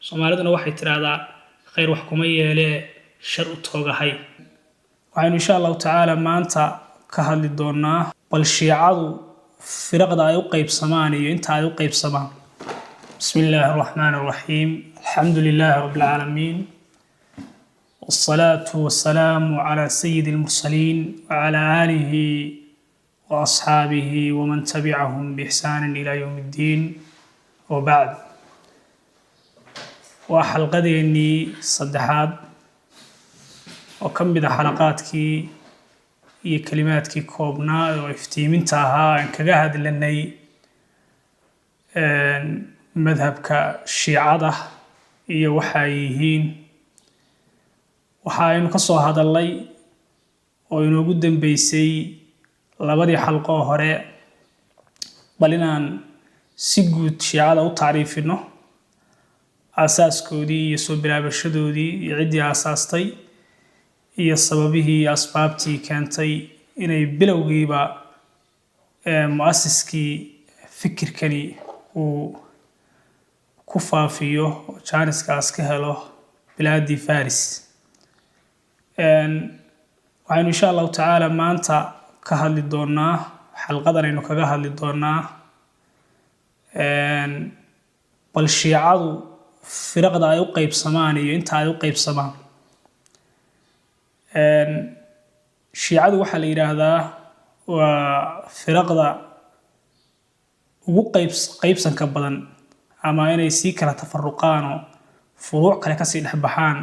Soomaaliduna waxay tiraahdaa khayr wax kuma yeelee shar u toogahay. Waxaynu insha Allah ta'ala maanta ka hadli doonaa bal shiicadu firaqda ay u qaybsamaan iyo inta ay u qaybsamaan. Bismillahir Rahmanir Rahim. Alhamdulillahi Rabbil Alamin. والصلاة والسلام على سيد المرسلين وعلى آله وأصحابه ومن تبعهم بإحسان إلى يوم الدين وبعد. وحلقتي صدحات وكم بدا حلقاتكي هي كلماتكي كوبنا وافتيمنتها إن كجهد لني مذهب كشيعة هي وحايهين waxaaynu ka soo hadalay oo inoogu dambeysay labadii xalqo hore bal inaan si guud shiicada u taariifino asaaskoodii iyo soo bilaabashadoodii iyo cidii asaastay iyo sababihii iyo asbaabtii keentay inay bilowgiiba mu'assiskii fikirkani uu ku faafiyo oo jaaniskaas ka helo bilaadii Faris. waxaynu insha Allah ta'ala maanta ka hadli doonaa xalqadan aynu kaga hadli doonaa bal shiicadu firaqda ay u qaybsamaan iyo inta ay u qaybsamaan. shiicadu waxa la yiraahdaa waa firaqda ugu qaybsanka badan ama inay si kala tafaruqaan oo furuuc kale ka sii dhexbaxaan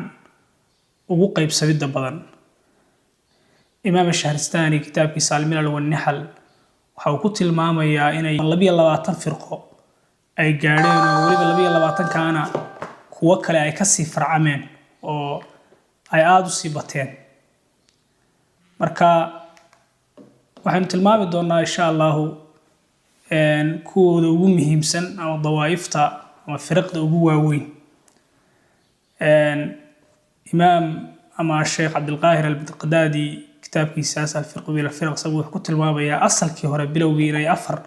ugu qaybsamida badan. Imaam Shahristani kitaabkiisa Al-Milal wal-Nihal waxa uu ku tilmaamayaa inay 22 firqo ay gaadheen oo waliba 22 kaana kuwa kale ay ka sii farcameen oo ay aad u sii bateen. Marka waxaan tilmaami doonaa insha Allah kuwooda ugu muhiimsan ama dawaa'ifta ama firqada ugu waaweyn. إمام أما الشيخ عبد القاهر البغدادي كتاب كيساس الفرق بين الفرق سوى كتل ما بيا أصل كهرة بلوغي إني أفر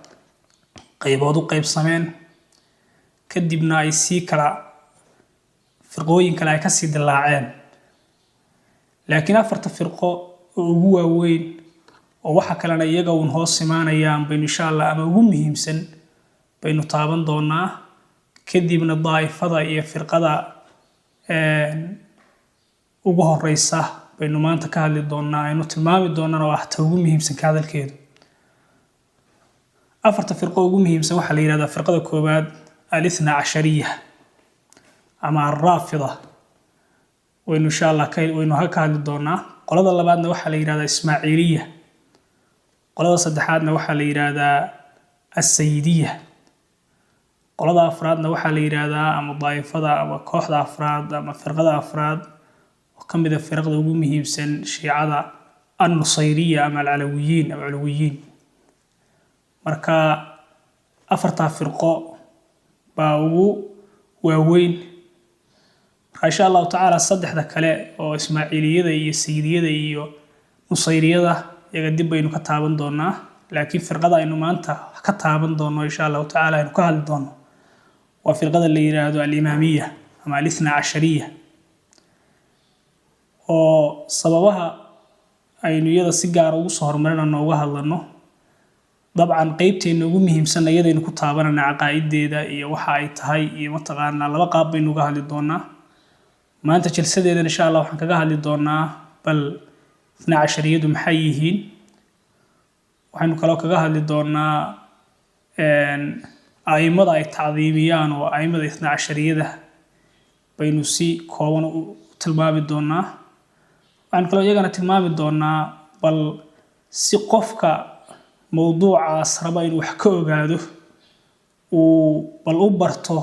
قيبادو قيب سمين كدبنا يسي كلا فرقوين كلا يكسي دلاعين لكن أفر تفرقو هو وين ووحا كلنا يقون هو السمان أيام بين إن شاء الله أما ومهم سن بين طابن دونا كدبنا الضعيف فضائية فرقة ugu horeysa baynu maanta ka hadli doonaa aynu tilmaami doonana wax ugu muhiimsan ka hadalkeedu. afarta firqo ugu muhiimsan waxa la yiraahdaa firqada koobaad al-ithna cashariyah ama ar-rafida waynu insha Allah waynu ka hadli doonaa. qolada labaadna waxa la yiraahdaa ismaaciiliyah, qolada saddexaadna waxa la yiraahdaa as-sayyidiyah, qolada afraadna waxa la yiraahdaa ama daa'ifada ama kooxda afraad ama firqada afraad كم إذا فرق وجومهم سن شيعة النصيرية أما العلويين أو علويين. مركا أفرتا فرقة باو ووين إن شاء الله تعالى صدح ذا كلاء أو إسماعيلية ذي السيدية ذي نصيرية ذا يقدم بينو كتابن دونا لكن فرقة إنه ما أنت كتابن دونا إن شاء الله تعالى إنه كهل دونا. وفرقة اللي يرادوا الإمامية أما الاثنا عشرية oo sababaha aynu iyada si gaar ah ugu soo hormarinayno uga hadlano dabcan qaybteena ugu muhiimsan ayadaynu ku taabanana aqaa'ideeda iyo waxa ay tahay iyo mataqaana laba qaab baynu uga hadli doonaa maanta jalsadeeda insha Allah waxaan kaga hadli doonaa bal 12 maxay yihiin. waxaanu kale kaga hadli doonaa aimada ay tacdiimiyaan oo aimada 12 baynu si kooban u tilmaami doonaa. waxaan kaloo iyagana tilmaami doonaa bal si qofka mowduucaas raba inuu wax ka ogaado uu bal u barto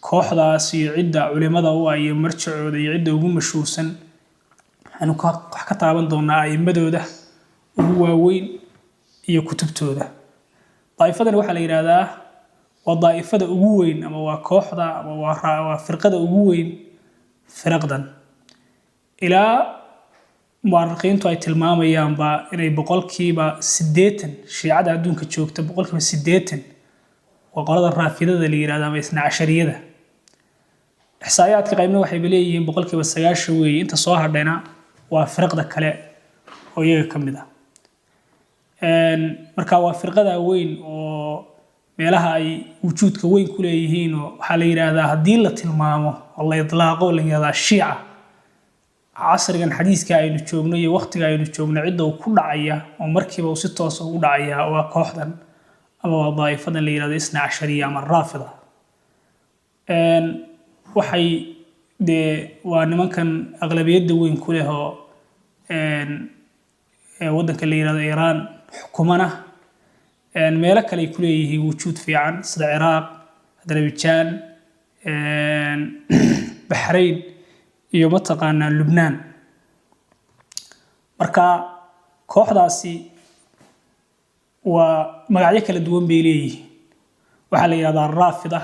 kooxdaas iyo cidda culimada u ay marjicooda iyo cidda ugu mashhuursan waxaanu wax ka taaban doonaa aimadooda ugu waaweyn iyo kutubtooda. daa'ifadan waxa la yiraahdaa waa daa'ifada ugu weyn ama waa kooxda ama waa firqada ugu weyn firaqdan ilaa mu'arriqiintu ay tilmaamayaan ba inay 80% shiicada adduunka joogta 80% وقرض الرافضة اللي يرادا ما يسنع عشرية إحصائيات كقيمة waxay baleeyeen boqolkiiba 9 weey inta soo hadhayna waa firqada kale oo iyaga kamid ah marka waa firqada weyn oo meelaha ay wujuudka weyn ku leeyihiin oo waxa la yiraahdaa hadii la tilmaamo oo la idlaaqo la yiraahdaa shiica casrigan xadiiska aynu joogno iyo waqtiga aynu joogno cid uu ku dhacaya oo markiiba uu si toos ah u dhacaya waa kooxdan ama waa daa'ifadan la yiraahdo isna ashariya ama raafida waxay waa nimankan aqlabiyada weyn ku leh oo wadanka la yiraahdo Iran xukumana meelo kale ay ku leeyihiin wujuud fiican sida Iraq, Azerbaijan, Bahrain iyo mataqaanaa Lubnaan marka kooxdaasi waa magacyo kala duwan bay leeyihiin waxa la yiraahdaa raafida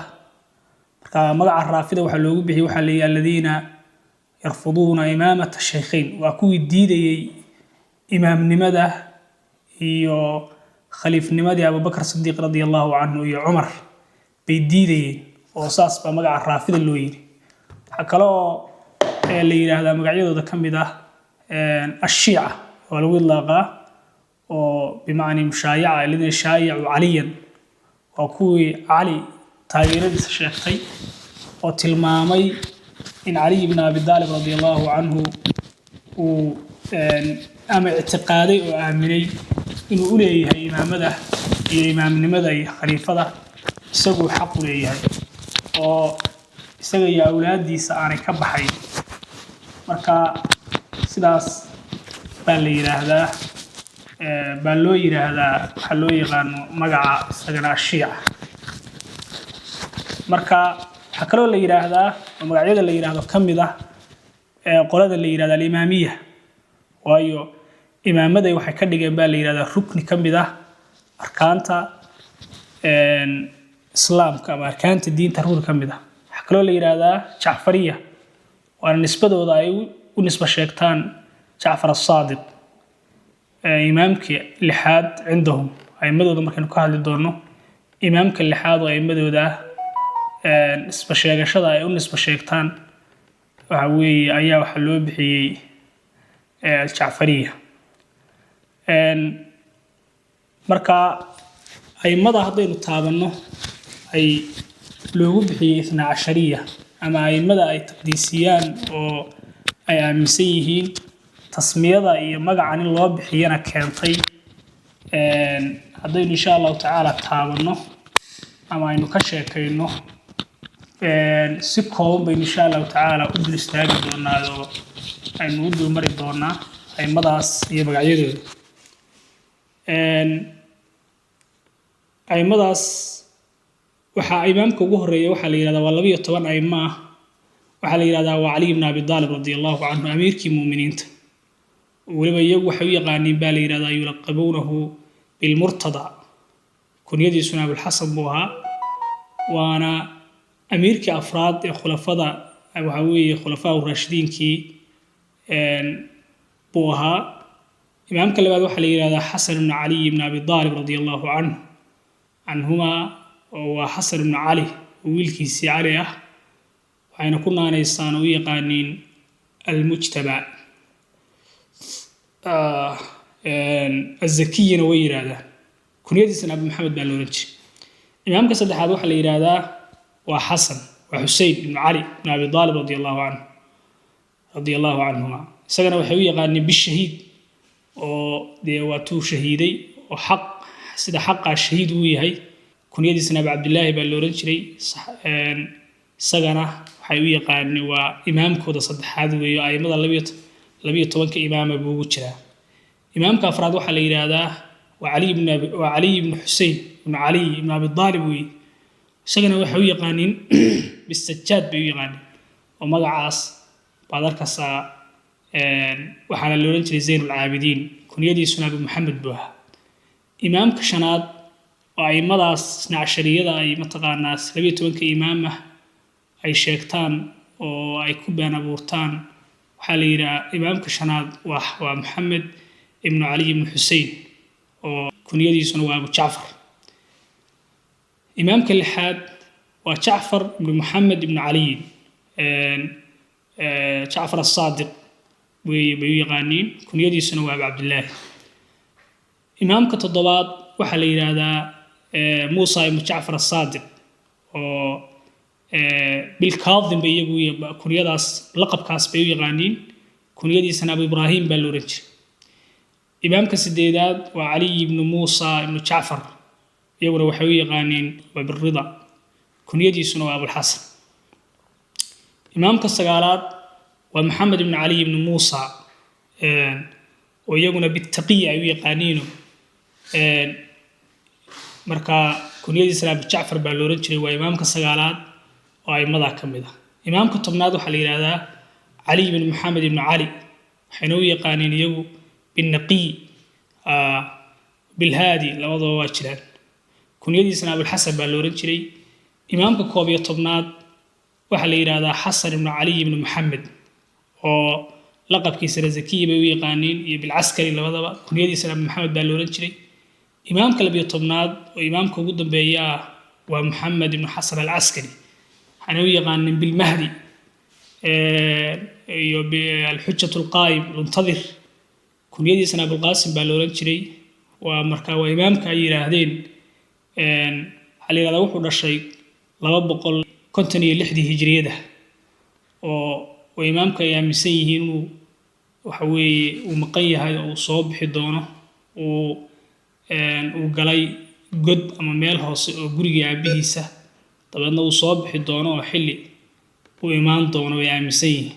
marka magaca raafida waxa loogu bixiyay waxa la yiraahdaa alladina yarfuduna imamata shaykhayn waa kuwii diidayay imaamnimada iyo khaliifnimadii Abu Bakr Siddiq radiyallahu anhu iyo Umar bay diidayeen oo saas ba magaca raafida loo yiri waxa kale oo la yiraahdaa magacyadooda kamid ah الشيعة والولاقة وبمعنى مشايعة الذين شايعوا عليا وكوي علي تاجر الشيخي وتلمامي إن علي بن أبي طالب رضي الله عنه وأم اعتقادي وآمني إنه أوليه إمامده إمام نمده خليفة سقوا حق ليه وسقوا يا أولادي سأنا كبحي marka sidaas baa la yiraahdaa baa loo yiraahdaa waxa loo yaqaan magaca isagana shiica marka waxa kale oo la yiraahdaa magacyada la yiraahdo kamid ah qolada la yiraahdo imaamiyya waayo imaamada waxay ka dhigeen baa la yiraahdaa rukni kamid ah arkaanta islaamka ama arkaanta diinta rukni kamid ah waxa kale oo la yiraahdaa jaafariya وأنا نسبة ذا ونسبة شيكتان جعفر الصادق إمامك لحاد عندهم أي مدود ما كانوا كهل الدورنو إمامك لحاد وأي مدود ذا نسبة شيكة شذا ونسبة شيكتان وهوي أيها وحلو بحي الجعفرية مركا أي مدى هذين التابنو أي لو بحي 12 أما أي مدى أي تقديسيان أو أي أمسيهين تصميضة أي مقع الله بحيانا كانتي هذين إن شاء الله تعالى تابنه أما إنه كشيكينه سيبكم بإن شاء الله تعالى أدل استاقي دونا أنه أدل مريد دونا أي مدى يبقى يدو أي مدى waxa imaamka ugu horeeyay waxa la yiraahdaa waa 12 ayma waxa la yiraahdaa waa Ali ibn Abi Talib radiyallahu anhu amirkii muuminiinta waliba iyagu waxa uu yaqaaneen baa la yiraahdaa yulaqabunahu bil murtada kunyadiisuna Abu Hasan buha waana amirkii afraad ee khulafada waxa weeye khulafaa rashidinki buha imaamka labaad waxa la yiraahdaa Hasan ibn Ali ibn Abi Talib radiyallahu anhuma وحسن بن علي ويلكيسي عليه وحين كنا نيسان ويقانين المجتبى الزكي نوير هذا كن يدي سنة أبو محمد بن لورنج إمام كسد هذا وحل إرادة وحسن وحسين بن علي بن أبي طالب رضي الله عنهما سجن وحوي قاني بالشهيد ودي واتو شهيدي وحق سيد حق الشهيد ويهي كنيدي سنة عبد الله بن لورنشري سجنة حيوية قارني وإمام كودا صدح هذا ويا مضى لبيت طبعا إمام أبو بكر إمام كأفراد وحلا إرادة وعلي بن حسين بن علي بن أبي طالب وي سجنة وحيوية قارنين بالسجاد بيوي قارنين ومضى عاص بعد كسا وحلا لورنشري زين العابدين كنيدي سنة أبو محمد بوها إمام كشناد وأي مدى 12 أي متقارناس 12 إمامة أي شيكتان وأي كوبان أبورتان وحاليرا إمام كشناد ومحمد ابن علي بن حسين وكنيدي سنو أبو جعفر إمامك اللحاد وجعفر بن محمد بن علي جعفر الصادق ويغانين كنيدي سنة أبو عبد الله. إمامك التضباط وحلي هذا موسى بن جعفر الصادق بالكاظم بيجوا كنيداس لقب كاس بيغانين كنيدي سنة أبو إبراهيم بالورج. إمامك السديداد وعلي بن موسى بن جعفر يقول وحوي غانين وبالرضا كنيدي سنة أبو الحسن. إمامك السقالات ومحمد بن علي بن موسى ويقول بالتقية أبي قانينه مركا كنيدي سنة أبو جعفر بالورج وإمامك السقالات وأي مضى كمده. إمامك الطبناد وحلي هذا علي بن محمد بن علي حنوي قانين يقول بالنقي بالهادي لوضع واجران كنيدي سنة أبو الحسن بالورنجري. إمامك كوبي طبناد وحلي هذا حسن بن علي بن محمد ولقب كيسر زكي بوي قانين بالعسكري لوضع كنيدي سنة أبو محمد بالورنجري. إمامك اللي بيطبناد وإمامك قدام بياه ومحمد بن حسن العسكري حنوي قانين بالمهدي الحجة القائم المنتظر كنيدي سنة أبو القاسم بالورنجري ومركا وإمامك أي راهدين علي هذا وحول الشيء لبقل كنتني لحدي هجرية ده وإمامك يا مسيهين وحوي ومقيه هذا وصوب حدونه وقلي قد أما ميلها وقرقي عبيسة طبعا وصوب حدونه وحلي وإمام دونه يا مسيهين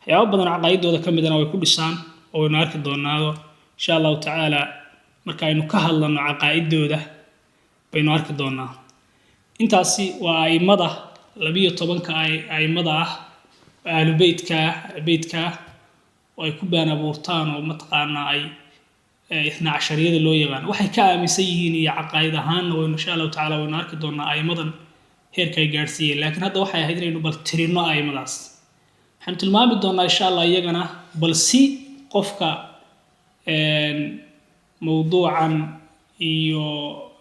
يا أبدا عقايد وذا كم بدنا ويكون لسان ونارك دونادو إن شاء الله تعالى marka aynu ka hadlano caqaaidooda baynu arki doonaa. Intaasi waa aimada 12 aimada ah ahlu beedka oo ay ku baan abuurtaan oo mataqaana ay 12 loo yaqaan waxay ka aaminsan yihiin iyo caqaaid ahaan oo insha Allah ta'ala waynu arki doonaa aimadan heerka ay gaarsiiyeen laakiin hadda waxay ahayd inaynu bal tirino aimadaas waxaan tilmaami doonaa insha Allah iyagana bal si qofka موضوعاً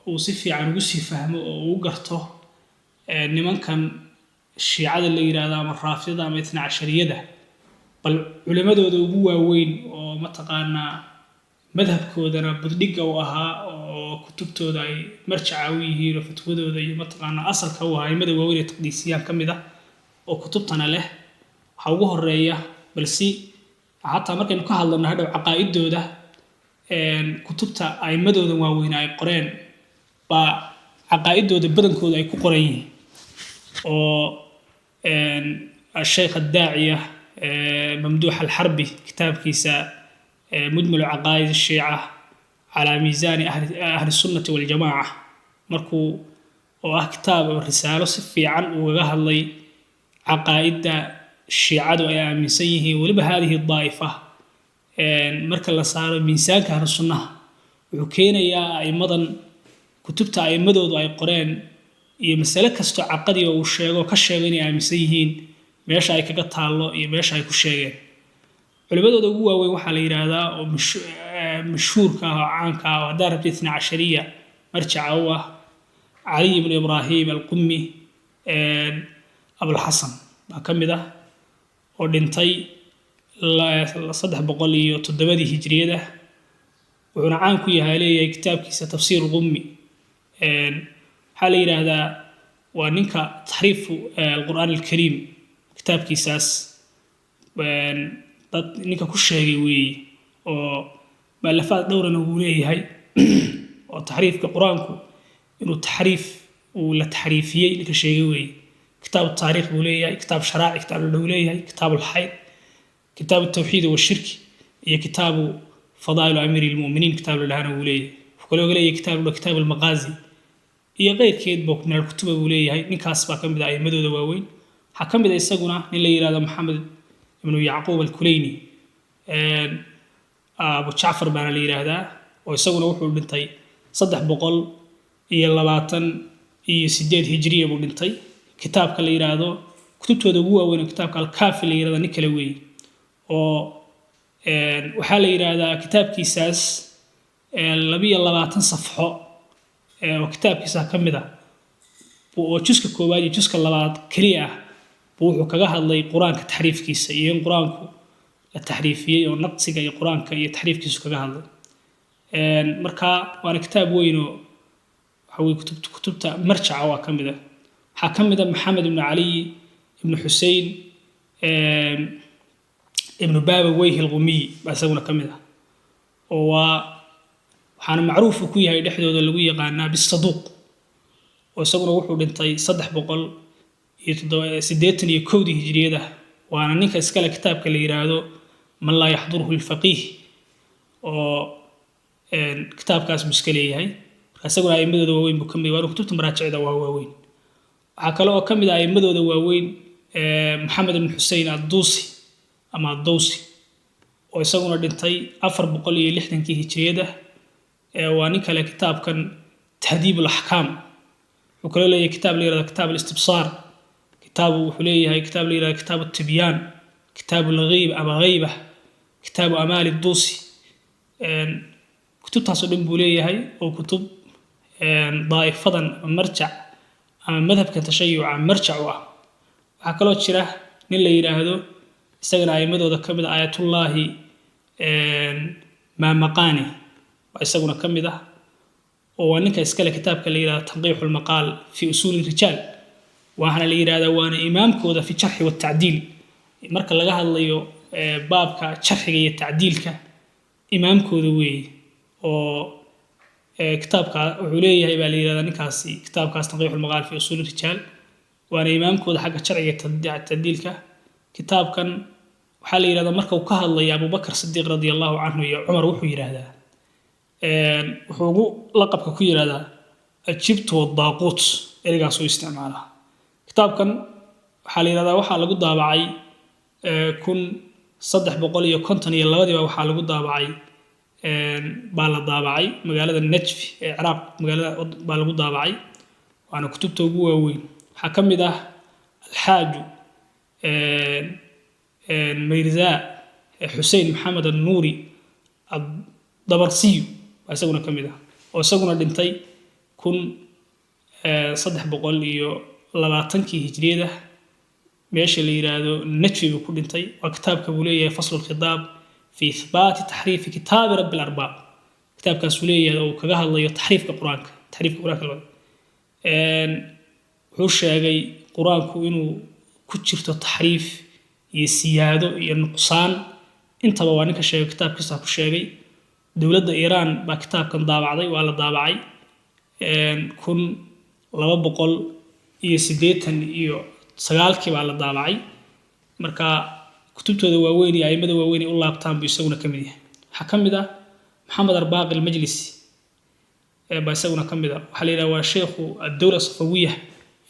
وصفي عن وصفي فهمه وقرته نمان كان الشيعة اللي يرادا من رافضة من 12 ده بل علماء دو وين ومتقانا مذهب كودنا بدقة وها وكتبته داي مرجعويه وفتوده داي متقانا أصل كوها مذهب وين تقديسيان كم ده وكتبتنا له حوجه الرأي بل سي حتى مركن كهلا هذا عقائد ده kutubta aimadooda waaweyn ay qoreen ba aqaaidooda badankooda ay ku qoran yihiin oo الشيخ الداعية ممدوح الحربي كتاب كيسا مجمل عقائد الشيعة على ميزان أهل السنة والجماعة مركو كتاب الرسالة صفي عن وغهلي عقائد الشيعة وأيام سيه ولب هذه الضائفة marka la saaro miisaanka ahlu sunnaha wuxuu keenayaa aimadan kutubta aimadoodu ay qoreen iyo mas'ale kasto caqadi oo sheego ka sheegay inay aaminsan yihiin meesha ay kaga taalo iyo meesha ay ku sheegeen culimadooda ugu waaweyn waxa la yiraahdaa oo mashhuurka ah caanka ah oo daarabti 12 marjaca u ah Ali ibn Ibrahim al-Qummi Abu al-Hasan kamid ah oo dhintay 307 هجرية وعنا عانكو يهالي كتاب كيسا تفسير الغمي حالي هذا وننكا تحريف القرآن الكريم كتاب كيساس ننكا كشهي وي ومؤلفات دورة نقوليه هاي وتحريف كقرآنكو إنه تحريف ولا تحريفية ننكا شهي وي كتاب التاريخ بوليه كتاب شرائع كتاب الدوليه كتاب الحيض كتاب التوحيد والشرك هي كتاب فضائل أمير المؤمنين كتاب لهنا وليه وكله قال كتاب المغازي هي غير كيد بوك من الكتب وليه هاي نكاس باكم بدأ مدو دواوين حكم بدأ يسقنا اللي يراد محمد بن يعقوب الكليني أبو جعفر بن اللي هذا ويسقنا وحول بنتي صدح بقول هي اللباتن هي 6 هجرية بنتي كتاب كلا يرادو كتبته دواوين كتاب الكافي اللي يراد نكلوي waxaa la yiraahdaa kitaabkiisaas 22 safxo oo kitaabkiisa kamid ah وجزء كوباي جزء اللبات كريه بوحو كجا هذا القرآن كتحريف كيس ين قرآنكو التحريفية والنقص جاي قرآن كتحريف كيس كجا هذا مركا وأنا كتاب وينو حوي كتبت مرجع وكم ده حكم ده محمد بن علي بن حسين ابن باب ويه الغمي بسونا كم ده وحنا معروف كويه يدحدو ده اللي يقانا بالصدوق وسونا وحول انتي صدح بقول سديتني كودي هجرية ده وأنا نيك إسكال كتاب كلي يرادو من لا يحضره الفقيه و كتاب كاس مشكلة هاي أسونا أي مدة دواوين بكمل وأنا كتبت مراجع دواوين عكلا وكمل أي مدة دواوين محمد بن حسين الدوسي أما الدوسي وسونا دنتي أفر بقولي لحدن كي هجرية ده وأنيك كتاب كان تهذيب الأحكام وكل لي كتاب لي كتاب الاستبصار كتاب وحليه هاي كتاب لي كتاب التبيان كتاب الغيب أما غيبة كتاب أمال الدوسي كتب تصدم بوليه هاي أو كتب ضائف فضن مرجع أما مذهب كتشيع مرجع وعكلوا تشره نلا يراهدو استغنى أي مدو ذكبد آيات الله ما مقاني ويستغنى كم ده وأنك إسكال كتاب كليرا تنقيح المقال في أصول الرجال وأنا ليرا دوان إمام كودا في الشرح والتعديل مركز لقاها اللي بابك شرح التعديل إمام كودوي أو كتابك عليه هيبقى ليرا نكاسي كتابك تنقيح المقال في أصول الرجال وأنا إمام كودا حق شرح التعديل كتاب كان وحال يرى مركز وكهل اللي أبو بكر الصديق رضي الله عنه يا عمر وحو يرى هذا وحو لقب كوير هذا الجبت والضاقوت إرجع سوي استعمالها كتاب كان حالي هذا وحال لقود ضابعي كن صدح بقولي كونتني اللغة وحال لقود ضابعي بالضابعي مقالة النجف عراق مقالة باللقود ضابعي وأنا كتبته جوا وين حكم ده الحاج ميرزاء حسين محمد النوري الضبرسي وأسونا كم ده وأسونا دنتي كن صدح بقولي لبعتنكي هجرية ده ماشي اللي يرادو نتفي بكل دنتي وكتاب كبولية فصل الخطاب في إثبات تحريف كتاب رب الأرباب كتاب كسولية أو كجاه الله تحريف القرآن تحريف القرآن وش جاي قرآن كونه كتشرت التحريف يسيادو ينقصان انت بوانك الشيء كتاب كسا كشيء دولة إيران بكتاب كان ضابعي ولا ضابعي كن لما بقول يسديتن سجالك ولا ضابعي مركا كتبت دواويني أي مدواويني الله بتام بيسونا كمية حكم ده محمد الباقي المجلسي بيسونا كمية وحلينا وشيخ الدولة الصفوية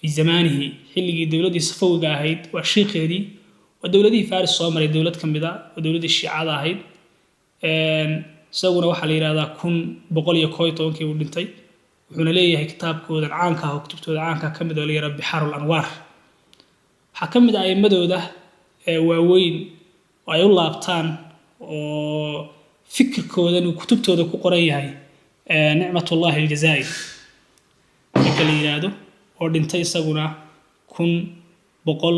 في زمانه حلقي دولة صفوية هيد والشيخ هذي ودولة فارس الصومالي دولة كمية ودولة الشيعة هيد سونا waxa la yiraahdaa kun boqol iyo koob iyo tobankii uu dhintay wuxuuna leeyahay kitaabkooda caanka ah oo kutubtooda caanka ka mid ah la yiraahdo Biharul Anwar waxa ka mid ah aymadooda waaweyn oo ay u laabtaan oo fikirkooda inuu kutubtooda ku qoran yahay Nicmatullahi al-Jazaa'ir marka la yiraahdo oo dhintay isaguna kun boqol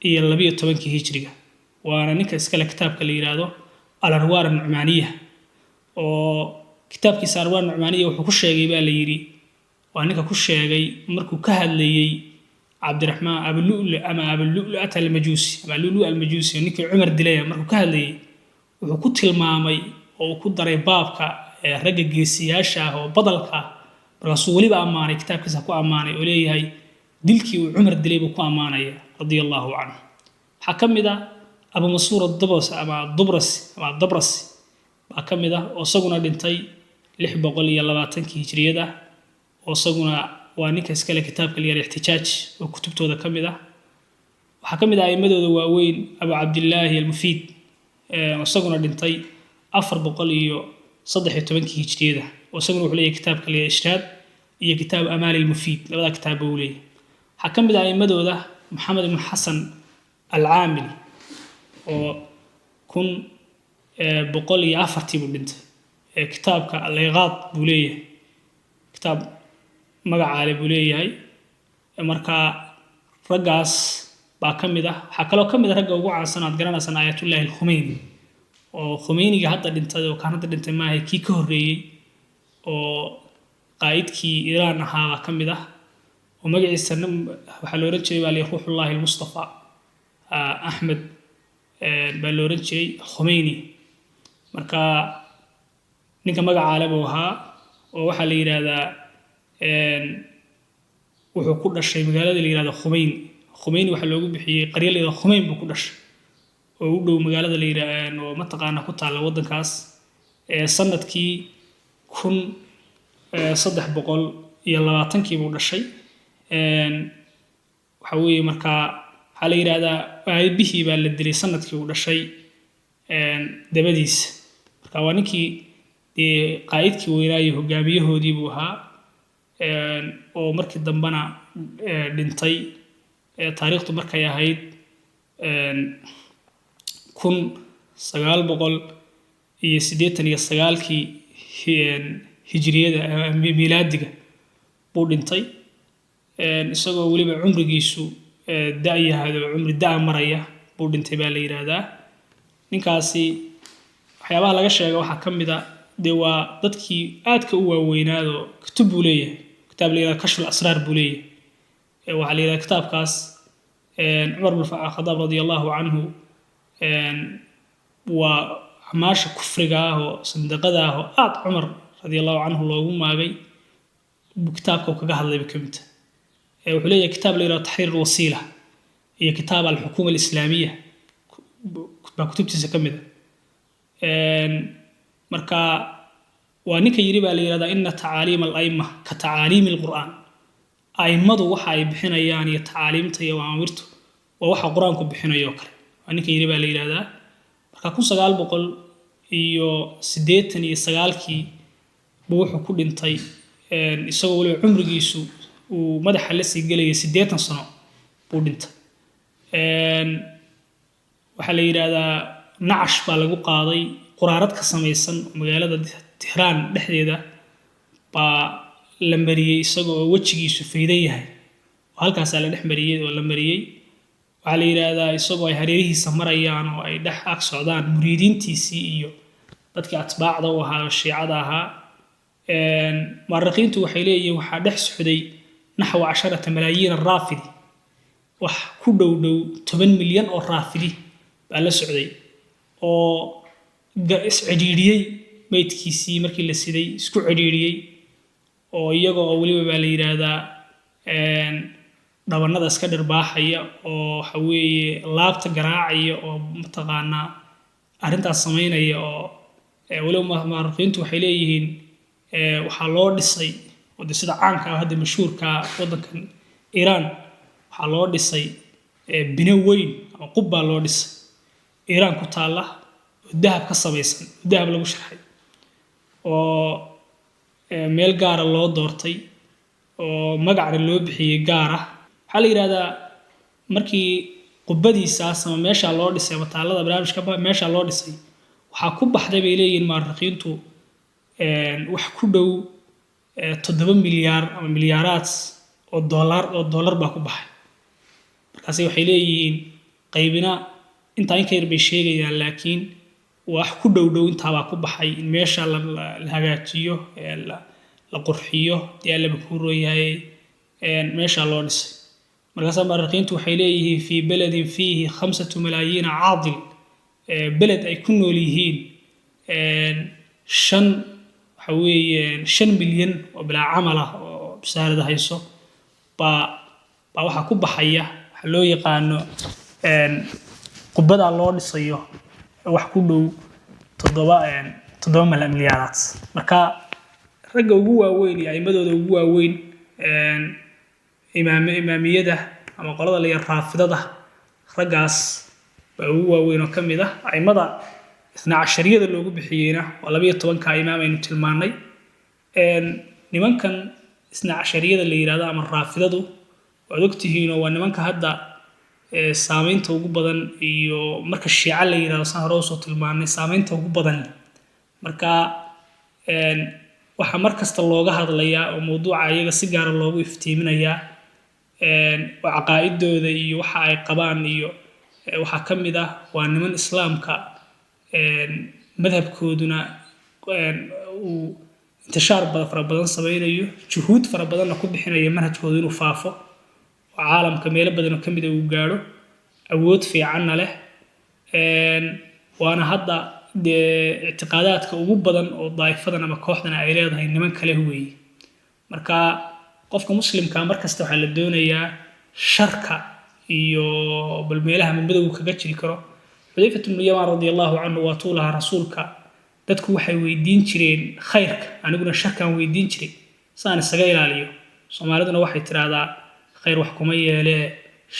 iyo 12 hijriga waana ninka iskale kitaabka la yiraahdo الأنوار النعمانية وكتاب كيس أنوار النعمانية وحكوش شيء بقى ليري وأنك كوش شيء مركو كهل لي عبد الرحمن أبو اللؤلؤ أما أبو اللؤلؤ أتى المجوسي أبو اللؤلؤ المجوسي ونك عمر دليا مركو كهل لي وحكوت المامي وكود دري بابك رجع جيسياشة وبدلك رسولي بأمانة كتاب كيس أكو أمانة وليه هاي دلكي وعمر دليا بكو أمانة رضي الله عنه حكم ده أبو منصور الضبرس أما الضبرس بأكمل ده وصقنا دنتي لحب قولي يلا باتنكي هجرية ده وصقنا وانيك اسكال كتاب كلي الاحتجاج وكتبته ده كم ده وحكم ده أيمده دواوين أبو عبد الله المفيد وصقنا دنتي أفر بقولي صدح يتبنكي هجرية ده وصقنا وحلي كتاب كلي إشتاد هي كتاب أمال المفيد لبدا كتاب أولي حكم ده أيمده ده محمد بن حسن العامل وكن بقولي أفرتي بنت كتابك الإغاط بوليه كتاب مقع على بوليه هاي marka raggaas baa ka mid ah waxaa kaloo ka mid ah ragga ugu caansan aad garanaysan Ayatullahi al-Khomeini oo Khomeiniga hadda dhintay oo kan hadda dhintay maahay kii ka horreeyey oo qaa'idkii Iiraan ahaa baa ka mid ah oo magaciisa waxaa la oran jiray waa Ruuxullahi al-Mustafa Ahmed baa la oran jiray Khomeini marka ninka magaca leh buu ahaa oo waxaa la yiraahdaa wuxuu ku dhashay magaalada la yiraahdo Khomeini waxa loogu bixiyay qaryo la yiraahdo Khomeini buu ku dhashay oo u dhow magaalada la yiraahdo oo mataqaana ku taala wadankaas sanadkii 1320 buu dhashay waxa weeye marka waxa la yiraahdaa aabihii baa la dilay sanadkii uu dhashay dabadiisa marka waa ninkii qaa'idkii weynaayo hogaamiyahoodii buu ahaa oo markii dambana dhintay taariikhdu markay ahayd 1989 hijriyada miilaadiga buu dhintay isagoo waliba cumrigiisu da'yahay oo cumri da'a maraya buu dhintay baa la yiraahdaa ninkaasi waxyaabaha laga sheegay waxa ka mid ah waa dadkii aadka u waaweynaado kutub buu leeyahay kitaab la yiraahdo kashf al-asrar buu leeyahay waxa la yiraahdaa kitaabkaas Umar bin Khattab radiyallahu anhu waa amaasha kufriga ah oo sandaqada ah oo aad Umar radiyallahu anhu loogu maagay kitaabka kaga hadlay kamid wuxuu leeyahay kitaab la yiraahdo tahrir al-wasila iyo kitaab al-hukuma al-islamiyya baa kutubtiisa kamid marka waa ninka yiri baa la yiraahdaa inna ta'alim al-aimma ka ta'alim al-Qur'an aimadu waxa ay bixinayaan iyo ta'alimta iyo waamirtu waa waxa quraanku bixinayo kale waa ninka yiri baa la yiraahdaa marka 1989 buu wuxuu ku dhintay isagoo wali cumrigiisu uu madaxa la sii galay 80 sano buu dhintay waxa la yiraahdaa nacash baa lagu qaaday quraarad ka samaysan magaalada Tehran dhexdeeda baa la mariyay isagoo wajigiisu faydan yahay halkaas la dhex mariyay oo la mariyay waxa la yiraahdaa isagoo ay hareerihiisa marayaan oo ay dhex ag socdaan muriidiintiisii iyo dadka atbaacda u ahaa shiicada ahaa mu'arriqiintu waxay leeyihiin waxa dhex socday naxwa 10 malaayiin raafidi wax ku dhow 10 milyan oo raafidi baa la socday oo isciidiyay meydkiisii markii la siday isku ciidiyay oo iyagoo waliba baa la yiraahdaa dhabanada iska dhirbaaxaya oo waxa weeye laabta garaacaya oo mataqaana arintaas sameynaya oo waliba mu'arriqiintu waxay leeyihiin waxa loo dhisay oo sida caanka ah hadda mashhuurka wadankan Iran waxa loo dhisay bina weyn oo qubba loo dhisay Iran ku taala dahab ka samaysan dahab lagu sharxay oo meel gaar ah loo doortay oo magac loo bixiyay gaar ah waxa la yiraahdaa markii qubbadiisa ama meesha loo dhisay mataalada barnaamijka meesha loo dhisay waxa ku baxday bay leeyihiin mu'arriqiintu wax ku dhow 7 milyaar ama milyaaraad oo dollar baa ku baxay markaas waxay leeyihiin qaybina inta in ka yar bay sheegayaan laakiin wax ku dhow inta baa ku baxay in meesha la hagaajiyo la qurxiyo la bakuurooyahay meesha loo dhisay markaas mu'arriqiintu waxay leeyihiin fi baladin fihi 5 malaayiin caadil balad ay ku nool yihiin 5 milyan oo bilaa camal ah oo bisaarada hayso baa waxa ku baxaya waxa loo yaqaano qubbada loo dhisayo wax ku dhow 7 milyaaraad marka ragga ugu waaweyn iyo aymadooda ugu waaweyn imaamiyada ama qolada la yiraahdo raafidada raggaas baa ugu waaweyn oo kamid ah aymada 12 loogu bixiyayna waa 12 ka imaam aynu tilmaanay nimankan 12 la yiraahdo ama raafidadu waa ogtihiin waa nimanka hadda saameynta ugu badan iyo marka shiica la yiraahdo san hore soo tilmaanay saameynta ugu badan marka waxa markasta looga hadlayaa oo mowduuca ayaga si gaar ah loogu iftiiminayaa وعقائدooda iyo waxa ay qabaan iyo waxa kamid ah waa niman islaamka madhabkooduna uu intishaar fara badan sameeyo juhuud fara badan ku bixinayo manhajkooda inuu faafo oo caalamka meelo badan kamid uu gaaro awood fiican leh waana hadda اعتقاداتك ugu badan oo daa'ifadan ama kooxdan ay leedahay niman kale weey marka qofka muslimka markasta waxa la doonayaa sharka iyo bal meelaha madow kaga jiri karo Xudayfa ibn Yaman radiyallahu anhu wa tuulaha rasuulka dadku waxay weydiin jireen khayrka aniguna sharkan weydiin jiray saan isaga ilaaliyo Soomaaliduna waxay tiraahdaa khayr wax kuma yeele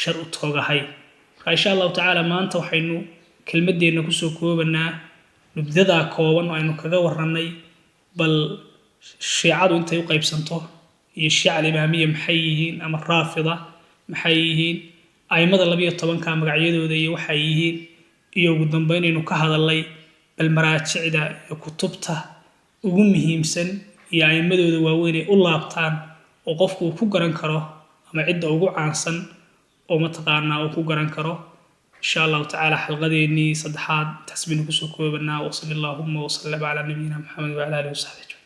shar u toogahay insha Allah ta'ala maanta waxaynu kelmadeena ku soo koobanaa nubdada kooban oo aynu kaga waranay bal shiicadu intay u qaybsanto iyo shiica imaamiyya maxay yihiin ama raafida maxay yihiin aymada 12 ka magacyadooda iyo waxay yihiin iyo ugu dambeyn inuu ka hadalay bal maraajicda iyo kutubta ugu muhiimsan iyo aymadooda waaweyn ee u laabtaan oo qofku ku garan karo ama cidda ugu caansan oo mataqaana oo ku garan karo إن شاء الله تعالى حلقتي صدحات تحسبين كسوكو بنا وصلى اللهم وسلم على نبينا محمد وعلى آله وصحبه